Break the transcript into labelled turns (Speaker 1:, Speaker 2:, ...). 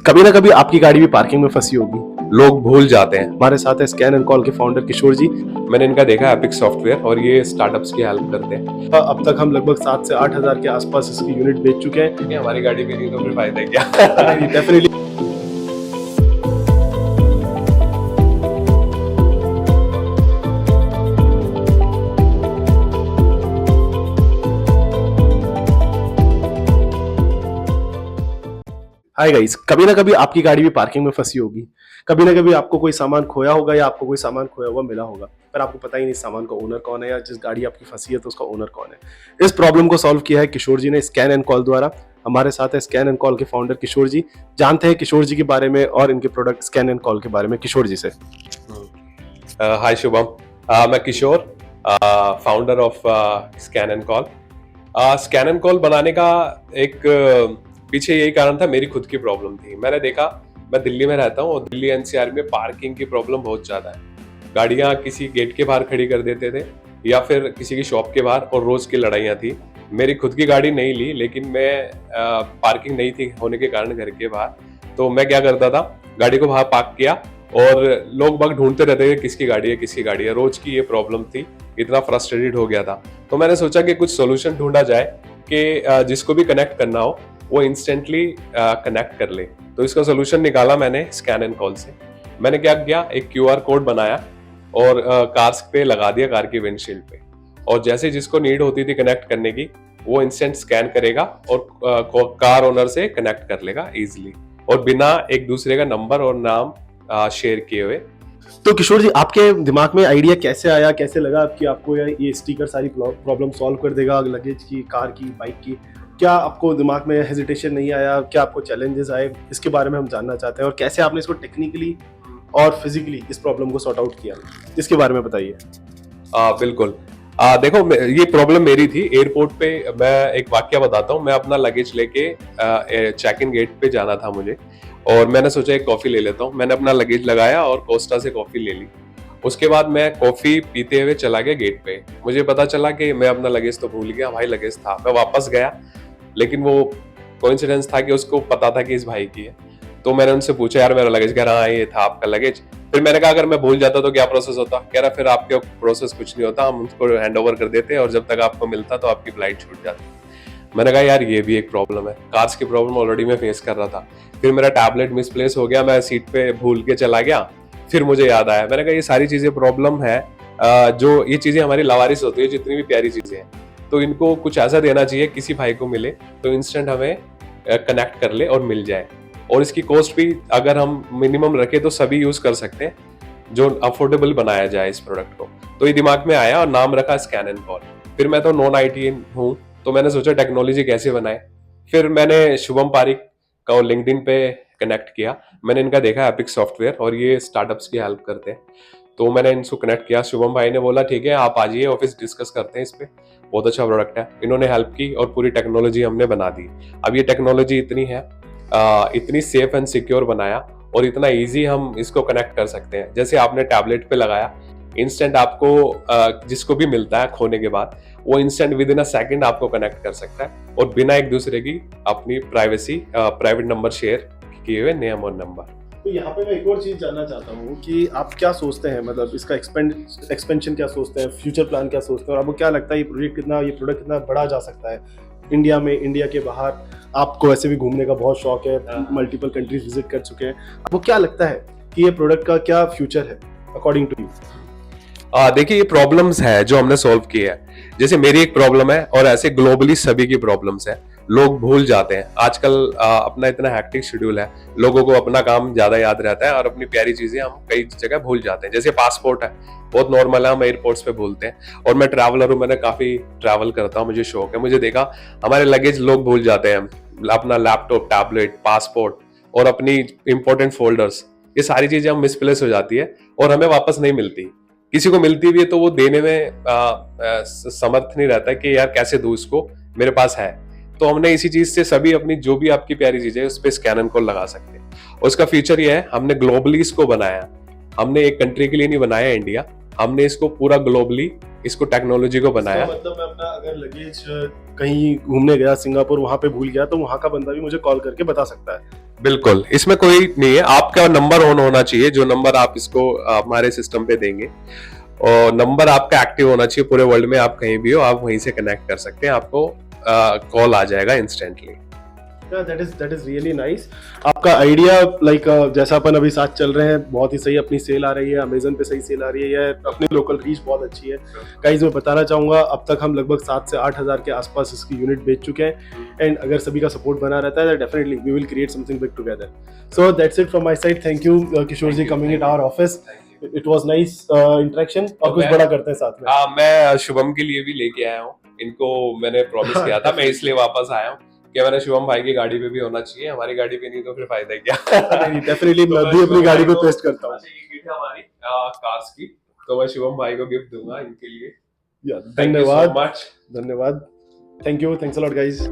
Speaker 1: कभी ना कभी आपकी गाड़ी भी पार्किंग में फंसी होगी।
Speaker 2: लोग भूल जाते हैं।
Speaker 1: हमारे साथ है स्कैन एंड कॉल के फाउंडर किशोर जी।
Speaker 2: मैंने इनका देखा एपिक सॉफ्टवेयर और ये स्टार्टअप्स की हेल्प करते हैं।
Speaker 1: अब तक हम लगभग 7 से 8 हजार के आसपास इसकी यूनिट बेच चुके हैं।
Speaker 2: ये हमारी गाड़ी भी नहीं तो फिर फायदा है क्या?
Speaker 1: डेफिनेटली। हाय गाइस, कभी ना कभी आपकी गाड़ी भी पार्किंग में फंसी होगी। कभी ना कभी आपको कोई सामान खोया होगा या आपको कोई सामान खोया हुआ मिला होगा, पर आपको पता ही नहीं सामान का ओनर कौन है या जिस गाड़ी आपकी फंसी है तो उसका ओनर कौन है। इस प्रॉब्लम को सॉल्व किया है किशोर जी ने स्कैन एंड कॉल द्वारा। हमारे साथ है स्कैन एंड कॉल के फाउंडर किशोर जी। जानते हैं किशोर जी के बारे में और इनके प्रोडक्ट स्कैन एंड कॉल के बारे में किशोर जी से।
Speaker 2: हाय शुभम, मैं Kishore, founder of Scan and Call. Scan and Call बनाने का एक पीछे यही कारण था, मेरी खुद की प्रॉब्लम थी। मैंने देखा, मैं दिल्ली में रहता हूँ और दिल्ली एनसीआर में पार्किंग की प्रॉब्लम बहुत ज़्यादा है। गाड़ियाँ किसी गेट के बाहर खड़ी कर देते थे या फिर किसी की शॉप के बाहर, और रोज़ की लड़ाइयाँ थी। मेरी खुद की गाड़ी नहीं ली, लेकिन मैं पार्किंग नहीं थी होने के कारण घर के बाहर, तो मैं क्या करता था, गाड़ी को बाहर पार्क किया और लोग बाग ढूंढते रहते थे किसकी गाड़ी है किसकी गाड़ी है। रोज की ये प्रॉब्लम थी, इतना फ्रस्ट्रेटेड हो गया था। तो मैंने सोचा कि कुछ सोल्यूशन ढूंढा जाए कि जिसको भी कनेक्ट करना हो वो इंस्टेंटली कनेक्ट कर ले। तो इसका सोल्यूशन निकाला मैंने स्कैन एंड कॉल से। मैंने क्या किया, एक क्यूआर कोड बनाया और कार्स पे लगा दिया, कार की विंडशील्ड पे, और जैसे जिसको नीड होती थी कनेक्ट करने की, वो इंस्टेंट स्कैन करेगा और कार ओनर से कनेक्ट कर लेगा इजीली, और बिना एक दूसरे का नंबर और नाम शेयर किए हुए।
Speaker 1: तो किशोर जी, आपके दिमाग में आइडिया कैसे आया, कैसे लगा कि आपको ये स्टिकर सारी प्रॉब्लम सॉल्व कर देगा, लगेज की, कार की, बाइक की? क्या आपको दिमाग में हेजिटेशन नहीं आया? क्या आपको चैलेंजेस आए? इसके बारे में हम जानना चाहते हैं, और कैसे आपने इसको टेक्निकली और फिजिकली इस प्रॉब्लम को सॉर्ट आउट किया, इसके बारे में बताइए।
Speaker 2: बिल्कुल। देखो, ये प्रॉब्लम मेरी थी। एयरपोर्ट पे मैं एक वाक्य बताता हूँ। मैं अपना लगेज लेके चेक इन गेट पे जाना था मुझे, और मैंने सोचा एक कॉफी ले लेता हूँ। मैंने अपना लगेज लगाया और कोस्टा से कॉफी ले ली। उसके बाद मैं कॉफी पीते हुए चला गया गेट पे। मुझे पता चला कि मैं अपना लगेज तो भूल गया। भाई लगेज था, मैं वापस गया, लेकिन वो कोइंसिडेंस था कि उसको पता था कि इस भाई की है। तो मैंने उनसे पूछा, यार मेरा लगेज? कह रहा हाँ ये था आपका लगेज। फिर मैंने कहा अगर मैं भूल जाता तो क्या प्रोसेस होता? कह रहा फिर आपके प्रोसेस कुछ नहीं होता, हम उसको हैंड ओवर कर देते और जब तक आपको मिलता तो आपकी फ्लाइट छूट जाती। मैंने कहा यार ये भी एक प्रॉब्लम है। कार्स की प्रॉब्लम ऑलरेडी मैं फेस कर रहा था। फिर मेरा टैबलेट मिसप्लेस हो गया, मैं सीट पे भूल के चला गया। फिर मुझे याद आया, मैंने कहा ये सारी चीजें प्रॉब्लम है। जो ये चीजें हमारी लावारिस होती है, जितनी भी प्यारी चीजें हैं, तो इनको कुछ ऐसा देना चाहिए, किसी भाई को मिले तो इंस्टेंट हमें कनेक्ट कर ले और मिल जाए। और इसकी कॉस्ट भी अगर हम मिनिमम रखें तो सभी यूज कर सकते हैं, जो अफोर्डेबल बनाया जाए इस प्रोडक्ट को। तो ये दिमाग में आया और नाम रखा स्कैन एंड कॉल। फिर मैं तो नॉन आईटी हूँ, तो मैंने सोचा टेक्नोलॉजी कैसे बनाए। फिर मैंने शुभम पारिक का लिंक्डइन पे कनेक्ट किया। मैंने इनका देखा एपिक सॉफ्टवेयर और ये स्टार्टअप्स की हेल्प करते हैं, तो मैंने इनको कनेक्ट किया। शुभम भाई ने बोला ठीक है आप आ जाइए ऑफिस, डिस्कस करते हैं इस पे, बहुत अच्छा प्रोडक्ट है। इन्होंने हेल्प की और पूरी टेक्नोलॉजी हमने बना दी। अब ये टेक्नोलॉजी इतनी है, इतनी सेफ एंड सिक्योर बनाया, और इतना इजी हम इसको कनेक्ट कर सकते हैं। जैसे आपने टैबलेट पे लगाया, इंस्टेंट आपको जिसको भी मिलता है खोने के बाद, वो instant with in a second आपको कनेक्ट कर सकता है, और बिना एक दूसरे की अपनी प्राइवेट नंबर शेयर किए हुए, नेम और नंबर।
Speaker 1: तो यहाँ पे मैं एक और चीज जानना चाहता हूँ कि आप क्या सोचते हैं, मतलब इसका एक्सपेंशन क्या सोचते हैं, फ्यूचर प्लान क्या सोचते हैं, और आपको क्या लगता है ये प्रोडक्ट कितना बढ़ा जा सकता है इंडिया में, इंडिया के बाहर? आपको वैसे भी घूमने का बहुत शौक है, मल्टीपल कंट्रीज विजिट कर चुके हैं, आपको क्या लगता है कि ये प्रोडक्ट का क्या फ्यूचर है अकॉर्डिंग टू यू?
Speaker 2: देखिए, ये प्रॉब्लम्स है जो हमने सॉल्व की है। जैसे मेरी एक प्रॉब्लम है, और ऐसे ग्लोबली सभी की प्रॉब्लम्स है। लोग भूल जाते हैं आजकल, अपना इतना हैक्टिक शेड्यूल है, लोगों को अपना काम ज्यादा याद रहता है और अपनी प्यारी चीजें हम कई जगह भूल जाते हैं। जैसे पासपोर्ट है, बहुत नॉर्मल है, हम एयरपोर्ट्स पे भूलते हैं। और मैं ट्रैवलर हूँ, मैंने काफी ट्रैवल करता हूँ, मुझे शौक है। मुझे देखा हमारे लगेज लोग भूल जाते हैं, अपना लैपटॉप, टैबलेट, पासपोर्ट और अपनी इंपॉर्टेंट फोल्डर्स, ये सारी चीजें हम मिसप्लेस हो जाती है और हमें वापस नहीं मिलती। किसी को मिलती भी है तो वो देने में समर्थ नहीं रहता है कि यार कैसे दूं इसको, मेरे पास है। तो हमने इसी चीज से सभी अपनी जो भी आपकी प्यारी चीजें है उस पर स्कैन एंड कॉल लगा सकते हैं। और उसका फीचर ये है, हमने ग्लोबली इसको बनाया। हमने एक कंट्री के लिए नहीं बनाया इंडिया, हमने इसको पूरा ग्लोबली इसको टेक्नोलॉजी को बनाया।
Speaker 1: इसका मतलब मैं अपना अगर लगेज कहीं घूमने गया सिंगापुर, वहां पे भूल गया, तो वहां का बंदा भी मुझे कॉल करके बता सकता है।
Speaker 2: बिल्कुल, इसमें कोई नहीं है, आपका नंबर ऑन होना चाहिए, जो नंबर आप इसको हमारे सिस्टम पे देंगे, और नंबर आपका एक्टिव होना चाहिए पूरे वर्ल्ड में, आप कहीं भी हो आप वहीं से कनेक्ट कर सकते हैं, आपको कॉल आ जाएगा instantly.
Speaker 1: That is really nice. आपका आइडिया लाइक जैसा अपन अभी साथ चल रहे हैं, बहुत ही सही, अपनी सेल आ रही है, अमेजन पे सही सेल आ रही है, अपनी लोकल रीच बहुत अच्छी है। गाइस मैं बताना चाहूंगा, अब तक हम लगभग 7 से 8 हज़ार के आसपास इसकी यूनिट बेच चुके हैं, एंड अगर सभी का सपोर्ट बना रहता है, definitely we will create something big together. So that's it from my side. Thank you Kishore ji coming in our office. It was nice interaction, और कुछ बड़ा करते हैं साथ में।
Speaker 2: हाँ, मैं शुभम के लिए भी लेके आया हूँ, इनको मैंने प्रॉमिस किया था, मैं इसलिए वापस आया हूँ कि मैंने शुभम भाई की गाड़ी पे भी होना चाहिए, हमारी गाड़ी पे नहीं तो फिर फायदा क्या।
Speaker 1: नहीं, डेफिनेटली मैं भी अपनी गाड़ी को टेस्ट करता हूँ।
Speaker 2: ये किट है हमारी कार्स की, तो मैं शुभम भाई को गिफ्ट दूंगा इनके लिए।
Speaker 1: धन्यवाद,
Speaker 2: मच
Speaker 1: धन्यवाद, thank you, thanks a lot guys.